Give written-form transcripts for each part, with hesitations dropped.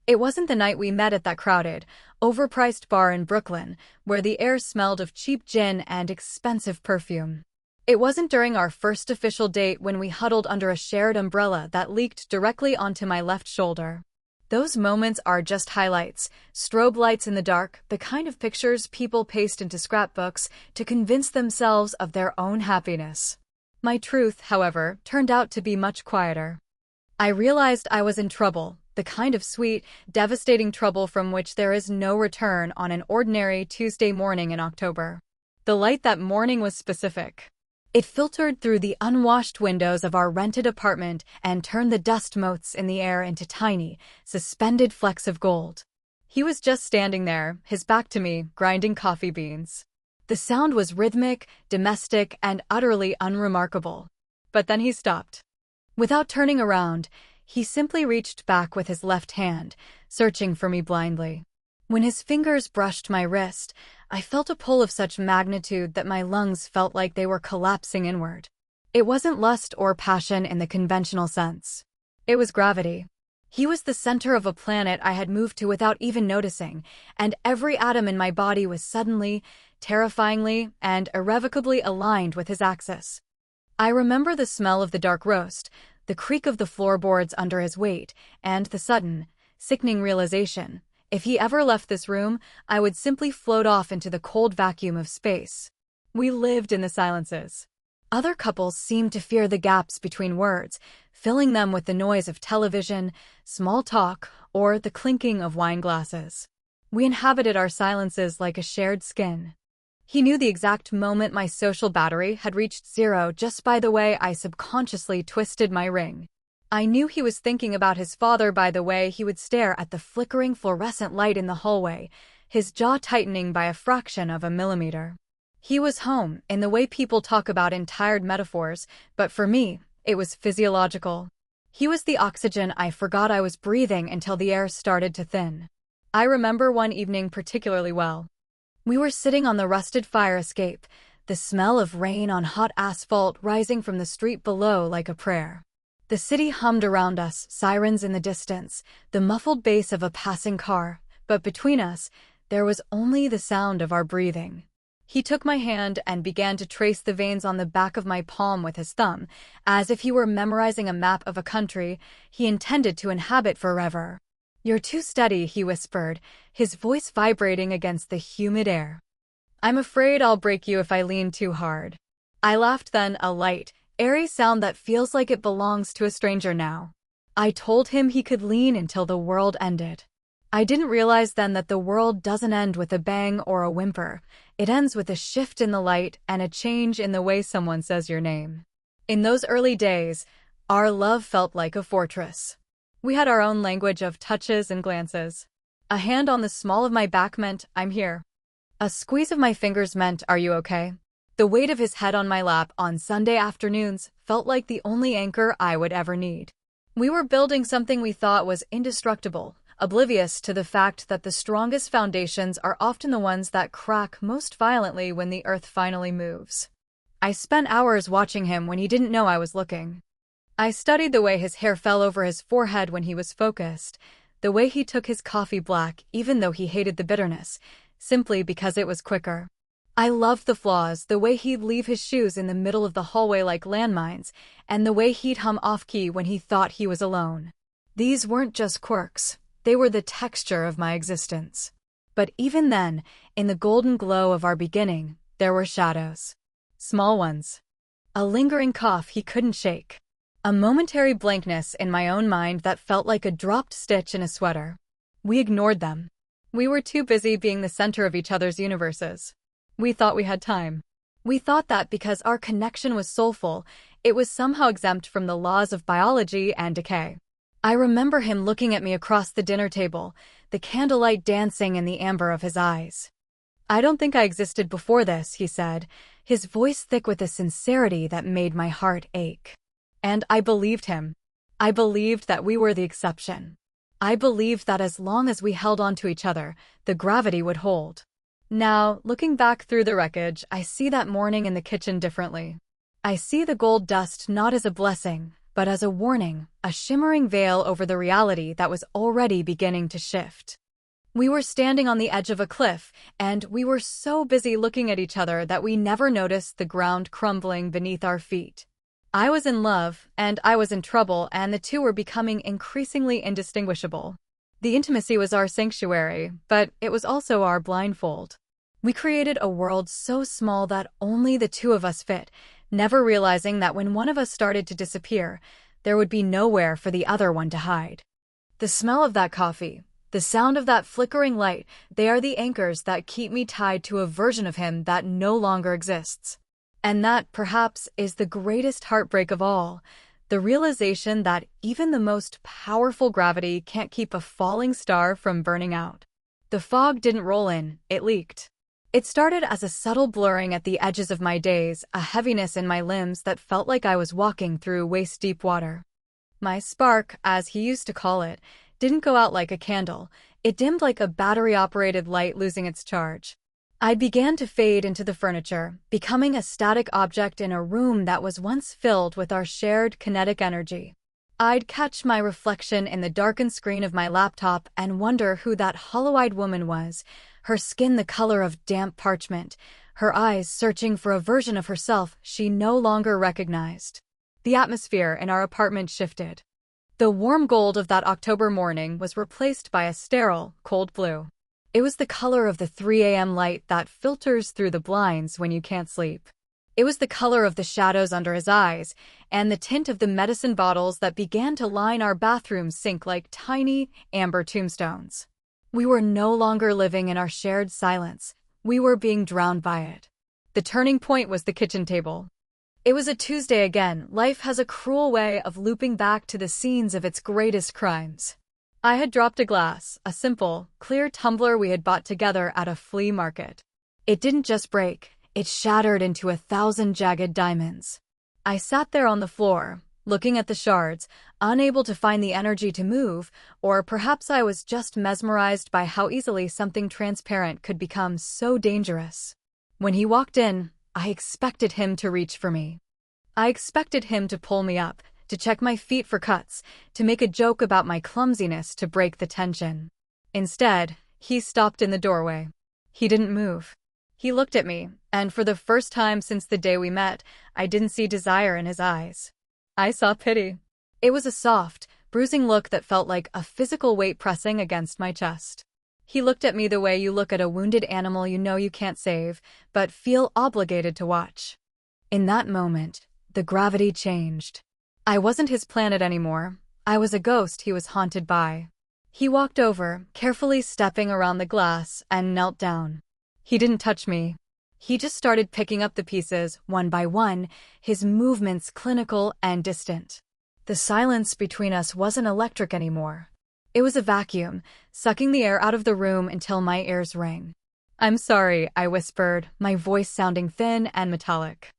It wasn't the night we met at that crowded, overpriced bar in Brooklyn, where the air smelled of cheap gin and expensive perfume. It wasn't during our first official date when we huddled under a shared umbrella that leaked directly onto my left shoulder. Those moments are just highlights, strobe lights in the dark, the kind of pictures people paste into scrapbooks to convince themselves of their own happiness. My truth, however, turned out to be much quieter. I realized I was in trouble, the kind of sweet, devastating trouble from which there is no return on an ordinary Tuesday morning in October. The light that morning was specific. It filtered through the unwashed windows of our rented apartment and turned the dust motes in the air into tiny, suspended flecks of gold. He was just standing there, his back to me, grinding coffee beans. The sound was rhythmic, domestic, and utterly unremarkable. But then he stopped. Without turning around, he simply reached back with his left hand, searching for me blindly. When his fingers brushed my wrist, I felt a pull of such magnitude that my lungs felt like they were collapsing inward. It wasn't lust or passion in the conventional sense. It was gravity. He was the center of a planet I had moved to without even noticing, and every atom in my body was suddenly, terrifyingly, and irrevocably aligned with his axis. I remember the smell of the dark roast, the creak of the floorboards under his weight, and the sudden, sickening realization: if he ever left this room, I would simply float off into the cold vacuum of space. We lived in the silences. Other couples seemed to fear the gaps between words, filling them with the noise of television, small talk, or the clinking of wine glasses. We inhabited our silences like a shared skin. He knew the exact moment my social battery had reached zero just by the way I subconsciously twisted my ring. I knew he was thinking about his father by the way he would stare at the flickering fluorescent light in the hallway, his jaw tightening by a fraction of a millimeter. He was home, in the way people talk about in tired metaphors, but for me, it was physiological. He was the oxygen I forgot I was breathing until the air started to thin. I remember one evening particularly well. We were sitting on the rusted fire escape, the smell of rain on hot asphalt rising from the street below like a prayer. The city hummed around us, sirens in the distance, the muffled bass of a passing car, but between us, there was only the sound of our breathing. He took my hand and began to trace the veins on the back of my palm with his thumb, as if he were memorizing a map of a country he intended to inhabit forever. "You're too steady," he whispered, his voice vibrating against the humid air. "I'm afraid I'll break you if I lean too hard." I laughed then, a light, airy sound that feels like it belongs to a stranger now. I told him he could lean until the world ended. I didn't realize then that the world doesn't end with a bang or a whimper. It ends with a shift in the light and a change in the way someone says your name. In those early days, our love felt like a fortress. We had our own language of touches and glances. A hand on the small of my back meant, "I'm here." A squeeze of my fingers meant, "Are you okay?" The weight of his head on my lap on Sunday afternoons felt like the only anchor I would ever need. We were building something we thought was indestructible, oblivious to the fact that the strongest foundations are often the ones that crack most violently when the earth finally moves. I spent hours watching him when he didn't know I was looking. I studied the way his hair fell over his forehead when he was focused, the way he took his coffee black even though he hated the bitterness, simply because it was quicker. I loved the flaws, the way he'd leave his shoes in the middle of the hallway like landmines, and the way he'd hum off-key when he thought he was alone. These weren't just quirks, they were the texture of my existence. But even then, in the golden glow of our beginning, there were shadows. Small ones. A lingering cough he couldn't shake. A momentary blankness in my own mind that felt like a dropped stitch in a sweater. We ignored them. We were too busy being the center of each other's universes. We thought we had time. We thought that because our connection was soulful, it was somehow exempt from the laws of biology and decay. I remember him looking at me across the dinner table, the candlelight dancing in the amber of his eyes. "I don't think I existed before this," he said, his voice thick with a sincerity that made my heart ache. And I believed him. I believed that we were the exception. I believed that as long as we held on to each other, the gravity would hold. Now, looking back through the wreckage, I see that morning in the kitchen differently. I see the gold dust not as a blessing, but as a warning, a shimmering veil over the reality that was already beginning to shift. We were standing on the edge of a cliff, and we were so busy looking at each other that we never noticed the ground crumbling beneath our feet. I was in love, and I was in trouble, and the two were becoming increasingly indistinguishable. The intimacy was our sanctuary, but it was also our blindfold. We created a world so small that only the two of us fit, never realizing that when one of us started to disappear, there would be nowhere for the other one to hide. The smell of that coffee, the sound of that flickering light, they are the anchors that keep me tied to a version of him that no longer exists. And that, perhaps, is the greatest heartbreak of all, the realization that even the most powerful gravity can't keep a falling star from burning out. The fog didn't roll in, it leaked. It started as a subtle blurring at the edges of my days, a heaviness in my limbs that felt like I was walking through waist-deep water. My spark, as he used to call it, didn't go out like a candle. It dimmed like a battery-operated light losing its charge. I began to fade into the furniture, becoming a static object in a room that was once filled with our shared kinetic energy. I'd catch my reflection in the darkened screen of my laptop and wonder who that hollow-eyed woman was, her skin the color of damp parchment, her eyes searching for a version of herself she no longer recognized. The atmosphere in our apartment shifted. The warm gold of that October morning was replaced by a sterile, cold blue. It was the color of the 3 a.m. light that filters through the blinds when you can't sleep. It was the color of the shadows under his eyes, and the tint of the medicine bottles that began to line our bathroom sink like tiny, amber tombstones. We were no longer living in our shared silence. We were being drowned by it. The turning point was the kitchen table. It was a Tuesday again. Life has a cruel way of looping back to the scenes of its greatest crimes. I had dropped a glass, a simple, clear tumbler we had bought together at a flea market. It didn't just break, it shattered into 1,000 jagged diamonds. I sat there on the floor, looking at the shards, unable to find the energy to move, or perhaps I was just mesmerized by how easily something transparent could become so dangerous. When he walked in, I expected him to reach for me. I expected him to pull me up, to check my feet for cuts, to make a joke about my clumsiness to break the tension. Instead, he stopped in the doorway. He didn't move. He looked at me, and for the first time since the day we met, I didn't see desire in his eyes. I saw pity. It was a soft, bruising look that felt like a physical weight pressing against my chest. He looked at me the way you look at a wounded animal you know you can't save, but feel obligated to watch. In that moment, the gravity changed. I wasn't his planet anymore. I was a ghost he was haunted by. He walked over, carefully stepping around the glass, and knelt down. He didn't touch me. He just started picking up the pieces, one by one, his movements clinical and distant. The silence between us wasn't electric anymore. It was a vacuum, sucking the air out of the room until my ears rang. "I'm sorry," I whispered, my voice sounding thin and metallic.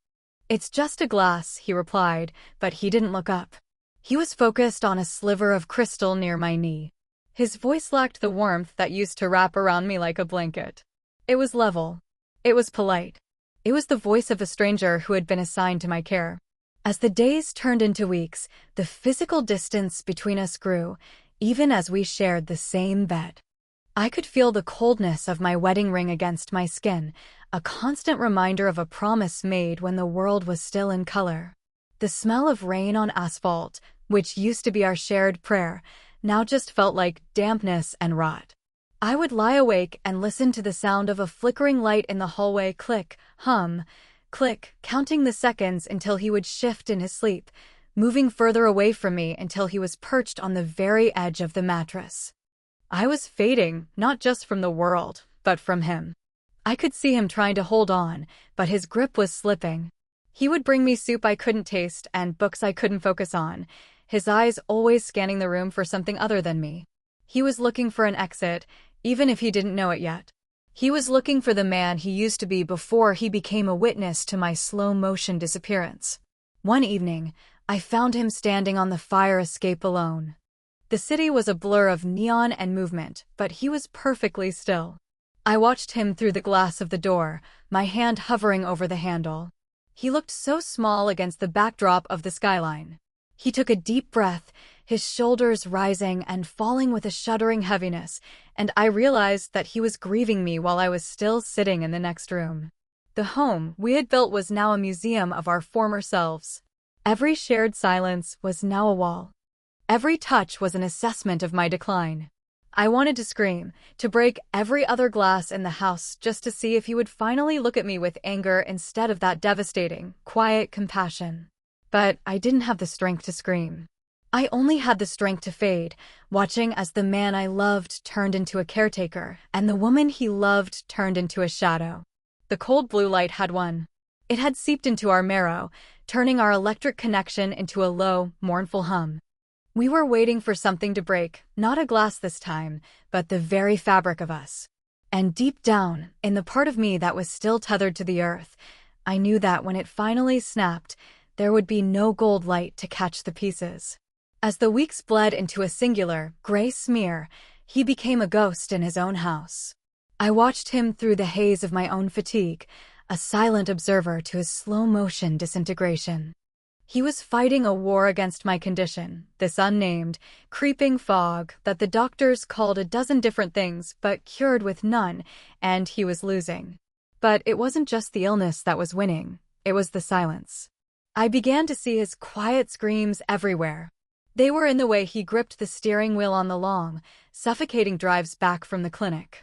"It's just a glass," he replied, but he didn't look up. He was focused on a sliver of crystal near my knee. His voice lacked the warmth that used to wrap around me like a blanket. It was level. It was polite. It was the voice of a stranger who had been assigned to my care. As the days turned into weeks, the physical distance between us grew, even as we shared the same bed. I could feel the coldness of my wedding ring against my skin, a constant reminder of a promise made when the world was still in color. The smell of rain on asphalt, which used to be our shared prayer, now just felt like dampness and rot. I would lie awake and listen to the sound of a flickering light in the hallway click, hum, click, counting the seconds until he would shift in his sleep, moving further away from me until he was perched on the very edge of the mattress. I was fading, not just from the world, but from him. I could see him trying to hold on, but his grip was slipping. He would bring me soup I couldn't taste and books I couldn't focus on, his eyes always scanning the room for something other than me. He was looking for an exit, even if he didn't know it yet. He was looking for the man he used to be before he became a witness to my slow-motion disappearance. One evening, I found him standing on the fire escape alone. The city was a blur of neon and movement, but he was perfectly still. I watched him through the glass of the door, my hand hovering over the handle. He looked so small against the backdrop of the skyline. He took a deep breath, his shoulders rising and falling with a shuddering heaviness, and I realized that he was grieving me while I was still sitting in the next room. The home we had built was now a museum of our former selves. Every shared silence was now a wall. Every touch was an assessment of my decline. I wanted to scream, to break every other glass in the house just to see if he would finally look at me with anger instead of that devastating, quiet compassion. But I didn't have the strength to scream. I only had the strength to fade, watching as the man I loved turned into a caretaker, and the woman he loved turned into a shadow. The cold blue light had won. It had seeped into our marrow, turning our electric connection into a low, mournful hum. We were waiting for something to break, not a glass this time, but the very fabric of us. And deep down, in the part of me that was still tethered to the earth, I knew that when it finally snapped, there would be no gold light to catch the pieces. As the weeks bled into a singular, gray smear, he became a ghost in his own house. I watched him through the haze of my own fatigue, a silent observer to his slow-motion disintegration. He was fighting a war against my condition, this unnamed, creeping fog that the doctors called a dozen different things but cured with none, and he was losing. But it wasn't just the illness that was winning, it was the silence. I began to see his quiet screams everywhere. They were in the way he gripped the steering wheel on the long, suffocating drives back from the clinic.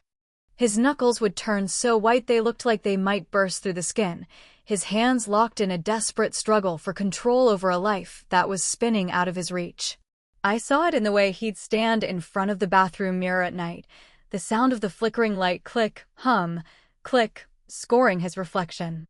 His knuckles would turn so white they looked like they might burst through the skin, his hands locked in a desperate struggle for control over a life that was spinning out of his reach. I saw it in the way he'd stand in front of the bathroom mirror at night, the sound of the flickering light click, hum, click, scoring his reflection.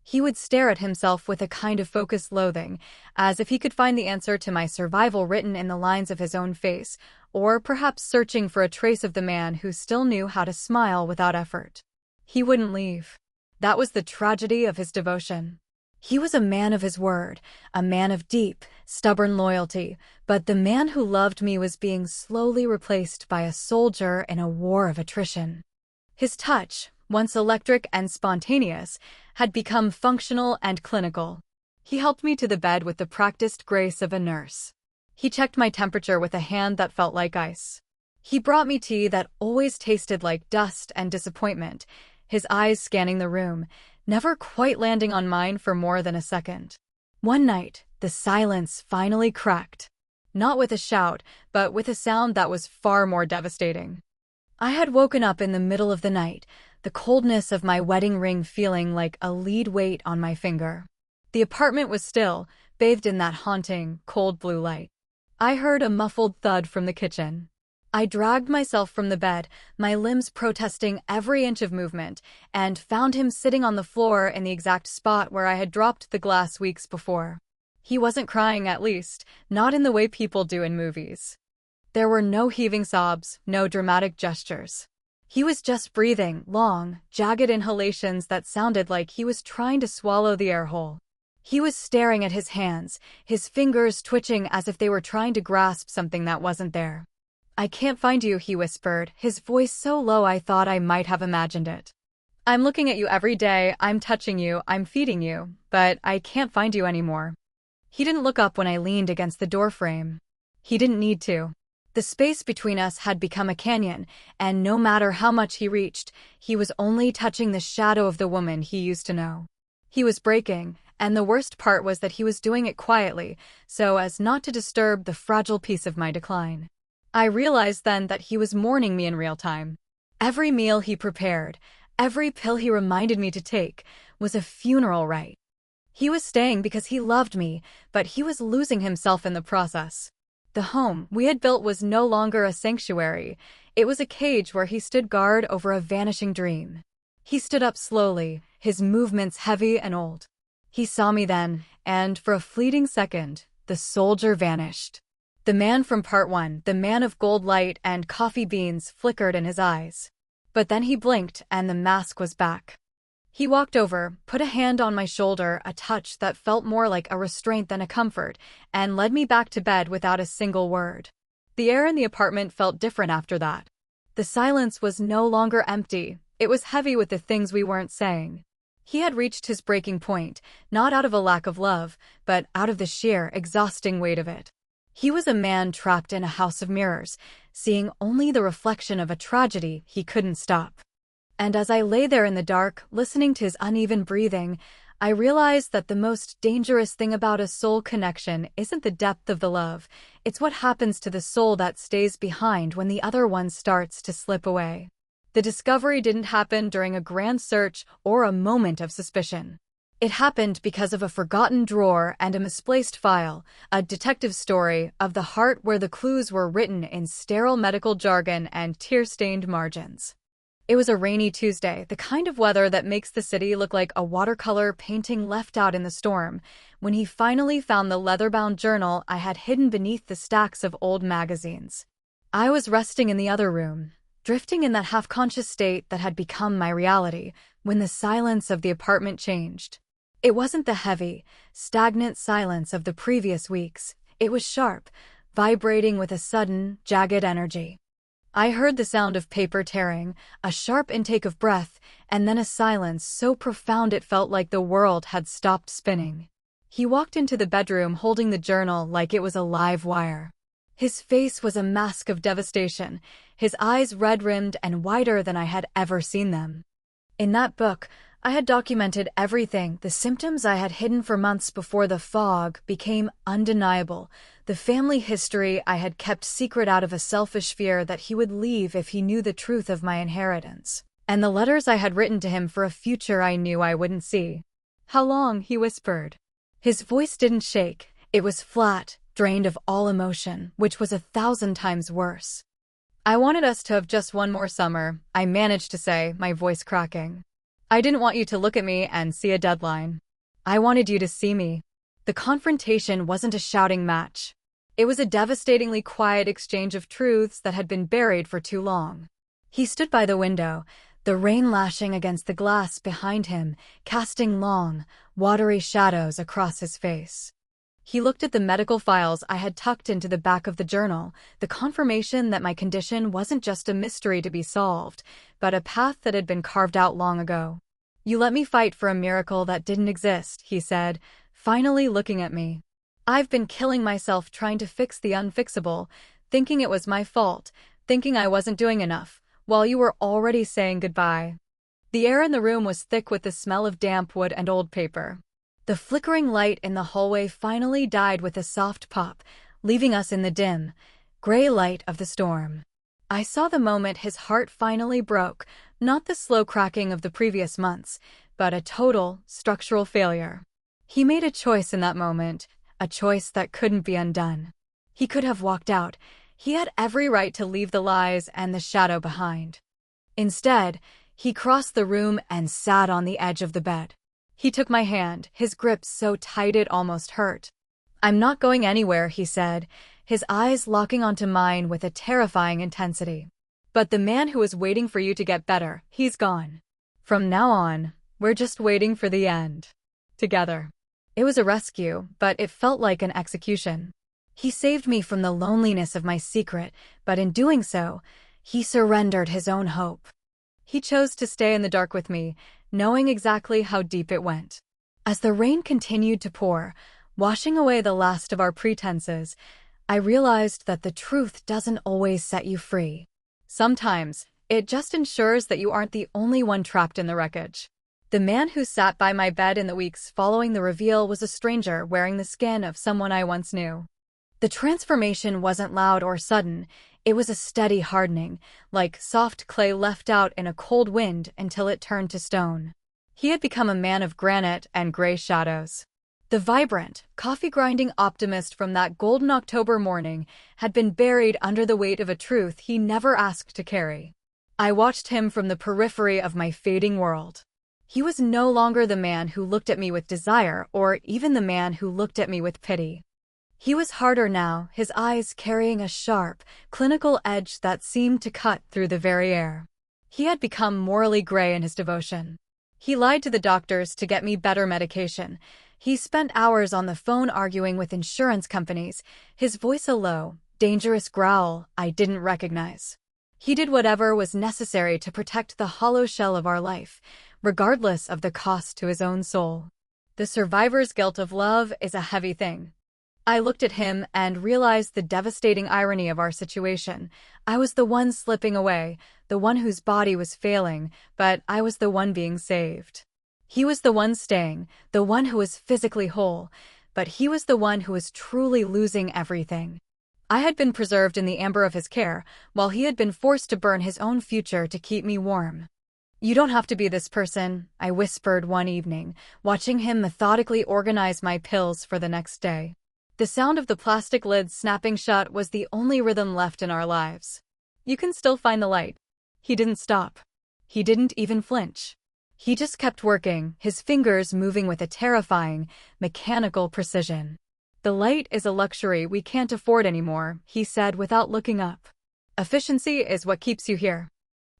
He would stare at himself with a kind of focused loathing, as if he could find the answer to my survival written in the lines of his own face, or perhaps searching for a trace of the man who still knew how to smile without effort. He wouldn't leave. That was the tragedy of his devotion. He was a man of his word, a man of deep, stubborn loyalty, but the man who loved me was being slowly replaced by a soldier in a war of attrition. His touch, once electric and spontaneous, had become functional and clinical. He helped me to the bed with the practiced grace of a nurse. He checked my temperature with a hand that felt like ice. He brought me tea that always tasted like dust and disappointment, his eyes scanning the room, never quite landing on mine for more than a second. One night, the silence finally cracked. Not with a shout, but with a sound that was far more devastating. I had woken up in the middle of the night, the coldness of my wedding ring feeling like a lead weight on my finger. The apartment was still, bathed in that haunting, cold blue light. I heard a muffled thud from the kitchen. I dragged myself from the bed, my limbs protesting every inch of movement, and found him sitting on the floor in the exact spot where I had dropped the glass weeks before. He wasn't crying, at least, not in the way people do in movies. There were no heaving sobs, no dramatic gestures. He was just breathing, long, jagged inhalations that sounded like he was trying to swallow the air whole. He was staring at his hands, his fingers twitching as if they were trying to grasp something that wasn't there. "I can't find you," he whispered, his voice so low I thought I might have imagined it. "I'm looking at you every day, I'm touching you, I'm feeding you, but I can't find you anymore." He didn't look up when I leaned against the doorframe. He didn't need to. The space between us had become a canyon, and no matter how much he reached, he was only touching the shadow of the woman he used to know. He was breaking, and the worst part was that he was doing it quietly, so as not to disturb the fragile piece of my decline. I realized then that he was mourning me in real time. Every meal he prepared, every pill he reminded me to take, was a funeral rite. He was staying because he loved me, but he was losing himself in the process. The home we had built was no longer a sanctuary. It was a cage where he stood guard over a vanishing dream. He stood up slowly, his movements heavy and old. He saw me then, and for a fleeting second, the soldier vanished. The man from part one, the man of gold light and coffee beans, flickered in his eyes. But then he blinked and the mask was back. He walked over, put a hand on my shoulder, a touch that felt more like a restraint than a comfort, and led me back to bed without a single word. The air in the apartment felt different after that. The silence was no longer empty, it was heavy with the things we weren't saying. He had reached his breaking point, not out of a lack of love, but out of the sheer, exhausting weight of it. He was a man trapped in a house of mirrors, seeing only the reflection of a tragedy he couldn't stop. And as I lay there in the dark, listening to his uneven breathing, I realized that the most dangerous thing about a soul connection isn't the depth of the love, it's what happens to the soul that stays behind when the other one starts to slip away. The discovery didn't happen during a grand search or a moment of suspicion. It happened because of a forgotten drawer and a misplaced file, a detective story of the heart where the clues were written in sterile medical jargon and tear-stained margins. It was a rainy Tuesday, the kind of weather that makes the city look like a watercolor painting left out in the storm, when he finally found the leather-bound journal I had hidden beneath the stacks of old magazines. I was resting in the other room, drifting in that half-conscious state that had become my reality, when the silence of the apartment changed. It wasn't the heavy, stagnant silence of the previous weeks. It was sharp, vibrating with a sudden, jagged energy. I heard the sound of paper tearing, a sharp intake of breath, and then a silence so profound it felt like the world had stopped spinning. He walked into the bedroom holding the journal like it was a live wire. His face was a mask of devastation, his eyes red-rimmed and wider than I had ever seen them. In that book, I had documented everything, the symptoms I had hidden for months before the fog became undeniable, the family history I had kept secret out of a selfish fear that he would leave if he knew the truth of my inheritance, and the letters I had written to him for a future I knew I wouldn't see. "How long?" he whispered. His voice didn't shake, it was flat, drained of all emotion, which was 1,000 times worse. "I wanted us to have just one more summer," I managed to say, my voice cracking. "I didn't want you to look at me and see a deadline. I wanted you to see me." The confrontation wasn't a shouting match. It was a devastatingly quiet exchange of truths that had been buried for too long. He stood by the window, the rain lashing against the glass behind him, casting long, watery shadows across his face. He looked at the medical files I had tucked into the back of the journal, the confirmation that my condition wasn't just a mystery to be solved, but a path that had been carved out long ago. "You let me fight for a miracle that didn't exist," he said, finally looking at me. "I've been killing myself trying to fix the unfixable, thinking it was my fault, thinking I wasn't doing enough, while you were already saying goodbye." The air in the room was thick with the smell of damp wood and old paper. The flickering light in the hallway finally died with a soft pop, leaving us in the dim, gray light of the storm. I saw the moment his heart finally broke, not the slow cracking of the previous months, but a total, structural failure. He made a choice in that moment, a choice that couldn't be undone. He could have walked out. He had every right to leave the lies and the shadow behind. Instead, he crossed the room and sat on the edge of the bed. He took my hand, his grip so tight it almost hurt. "I'm not going anywhere," he said, his eyes locking onto mine with a terrifying intensity. "But the man who was waiting for you to get better, he's gone. From now on, we're just waiting for the end. Together." It was a rescue, but it felt like an execution. He saved me from the loneliness of my secret, but in doing so, he surrendered his own hope. He chose to stay in the dark with me, knowing exactly how deep it went. As the rain continued to pour, washing away the last of our pretenses, I realized that the truth doesn't always set you free. Sometimes, it just ensures that you aren't the only one trapped in the wreckage. The man who sat by my bed in the weeks following the reveal was a stranger wearing the skin of someone I once knew. The transformation wasn't loud or sudden, it was a steady hardening, like soft clay left out in a cold wind until it turned to stone. He had become a man of granite and gray shadows. The vibrant, coffee-grinding optimist from that golden October morning had been buried under the weight of a truth he never asked to carry. I watched him from the periphery of my fading world. He was no longer the man who looked at me with desire or even the man who looked at me with pity. He was harder now, his eyes carrying a sharp, clinical edge that seemed to cut through the very air. He had become morally gray in his devotion. He lied to the doctors to get me better medication. He spent hours on the phone arguing with insurance companies, his voice a low, dangerous growl I didn't recognize. He did whatever was necessary to protect the hollow shell of our life, regardless of the cost to his own soul. The survivor's guilt of love is a heavy thing. I looked at him and realized the devastating irony of our situation. I was the one slipping away, the one whose body was failing, but I was the one being saved. He was the one staying, the one who was physically whole, but he was the one who was truly losing everything. I had been preserved in the amber of his care, while he had been forced to burn his own future to keep me warm. "You don't have to be this person," I whispered one evening, watching him methodically organize my pills for the next day. The sound of the plastic lids snapping shut was the only rhythm left in our lives. "You can still find the light." He didn't stop. He didn't even flinch. He just kept working, his fingers moving with a terrifying, mechanical precision. "The light is a luxury we can't afford anymore," he said without looking up. "Efficiency is what keeps you here.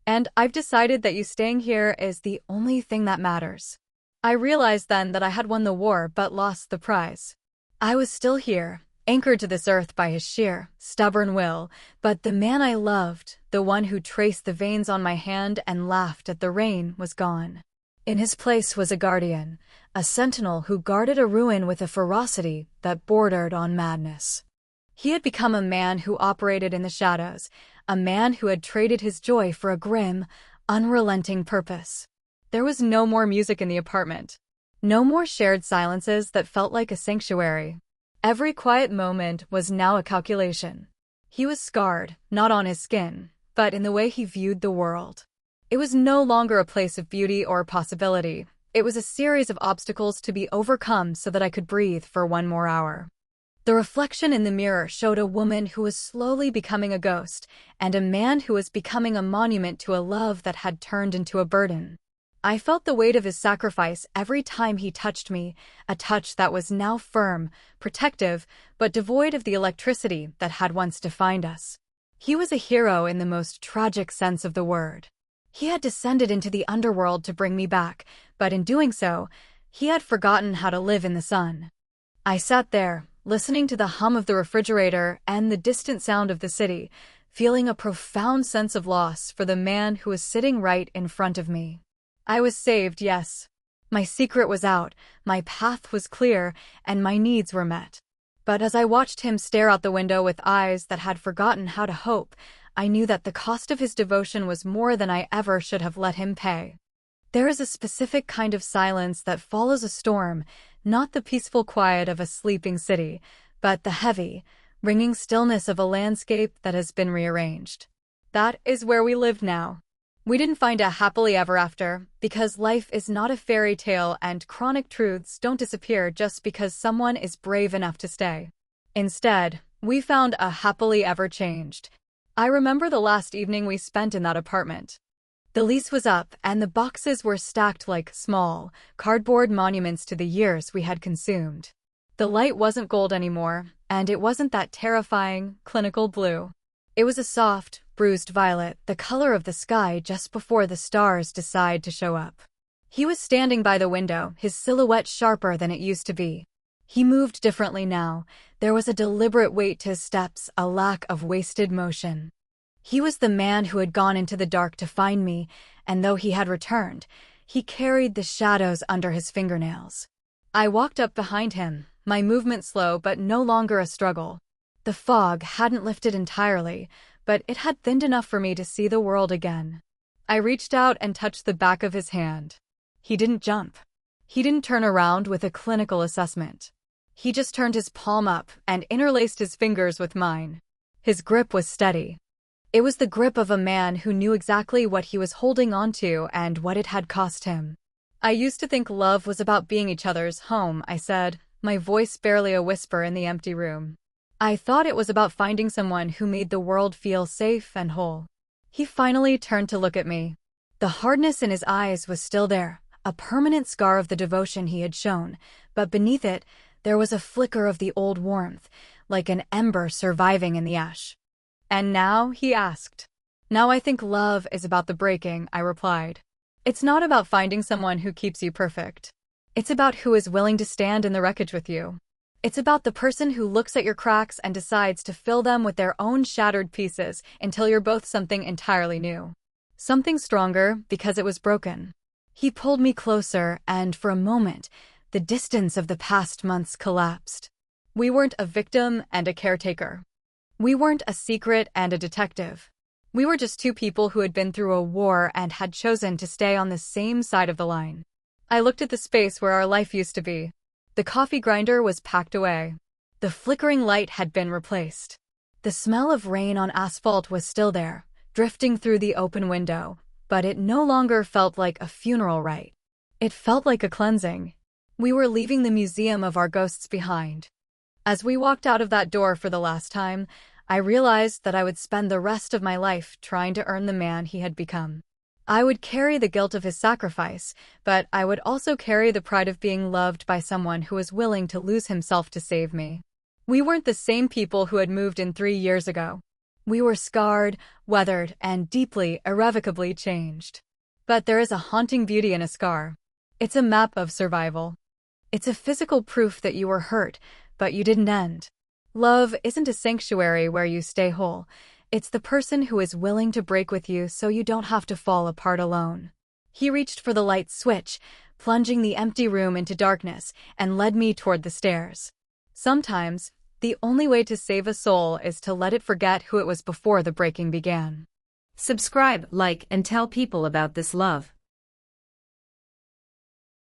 And I've decided that you staying here is the only thing that matters." I realized then that I had won the war but lost the prize. I was still here, anchored to this earth by his sheer, stubborn will, but the man I loved, the one who traced the veins on my hand and laughed at the rain, was gone. In his place was a guardian, a sentinel who guarded a ruin with a ferocity that bordered on madness. He had become a man who operated in the shadows, a man who had traded his joy for a grim, unrelenting purpose. There was no more music in the apartment. No more shared silences that felt like a sanctuary. Every quiet moment was now a calculation. He was scarred, not on his skin, but in the way he viewed the world. It was no longer a place of beauty or possibility. It was a series of obstacles to be overcome so that I could breathe for one more hour. The reflection in the mirror showed a woman who was slowly becoming a ghost, and a man who was becoming a monument to a love that had turned into a burden. I felt the weight of his sacrifice every time he touched me, a touch that was now firm, protective, but devoid of the electricity that had once defined us. He was a hero in the most tragic sense of the word. He had descended into the underworld to bring me back, but in doing so, he had forgotten how to live in the sun. I sat there, listening to the hum of the refrigerator and the distant sound of the city, feeling a profound sense of loss for the man who was sitting right in front of me. I was saved, yes. My secret was out, my path was clear, and my needs were met. But as I watched him stare out the window with eyes that had forgotten how to hope, I knew that the cost of his devotion was more than I ever should have let him pay. There is a specific kind of silence that follows a storm, not the peaceful quiet of a sleeping city, but the heavy, ringing stillness of a landscape that has been rearranged. That is where we live now. We didn't find a happily ever after, because life is not a fairy tale and chronic truths don't disappear just because someone is brave enough to stay. Instead, we found a happily ever changed. I remember the last evening we spent in that apartment. The lease was up, and the boxes were stacked like small, cardboard monuments to the years we had consumed. The light wasn't gold anymore, and it wasn't that terrifying, clinical blue. It was a soft, bruised violet, the color of the sky just before the stars decide to show up. He was standing by the window, his silhouette sharper than it used to be. He moved differently now. There was a deliberate weight to his steps, a lack of wasted motion. He was the man who had gone into the dark to find me, and though he had returned, he carried the shadows under his fingernails. I walked up behind him, my movement slow but no longer a struggle. The fog hadn't lifted entirely, but it had thinned enough for me to see the world again. I reached out and touched the back of his hand. He didn't jump. He didn't turn around with a clinical assessment. He just turned his palm up and interlaced his fingers with mine. His grip was steady. It was the grip of a man who knew exactly what he was holding onto and what it had cost him. "I used to think love was about being each other's home," I said, my voice barely a whisper in the empty room. "I thought it was about finding someone who made the world feel safe and whole." He finally turned to look at me. The hardness in his eyes was still there, a permanent scar of the devotion he had shown, but beneath it, there was a flicker of the old warmth, like an ember surviving in the ash. "And now?" he asked. "Now I think love is about the breaking," I replied. "It's not about finding someone who keeps you perfect. It's about who is willing to stand in the wreckage with you. It's about the person who looks at your cracks and decides to fill them with their own shattered pieces until you're both something entirely new. Something stronger because it was broken. He pulled me closer, and for a moment, the distance of the past months collapsed. We weren't a victim and a caretaker. We weren't a secret and a detective. We were just two people who had been through a war and had chosen to stay on the same side of the line. I looked at the space where our life used to be. The coffee grinder was packed away. The flickering light had been replaced. The smell of rain on asphalt was still there, drifting through the open window, but it no longer felt like a funeral rite. It felt like a cleansing. We were leaving the museum of our ghosts behind. As we walked out of that door for the last time, I realized that I would spend the rest of my life trying to earn the man he had become. I would carry the guilt of his sacrifice, but I would also carry the pride of being loved by someone who was willing to lose himself to save me. We weren't the same people who had moved in 3 years ago. We were scarred, weathered, and deeply, irrevocably changed. But there is a haunting beauty in a scar. It's a map of survival. It's a physical proof that you were hurt, but you didn't end. Love isn't a sanctuary where you stay whole. It's the person who is willing to break with you so you don't have to fall apart alone. He reached for the light switch, plunging the empty room into darkness, and led me toward the stairs. Sometimes, the only way to save a soul is to let it forget who it was before the breaking began. Subscribe, like, and tell people about this love.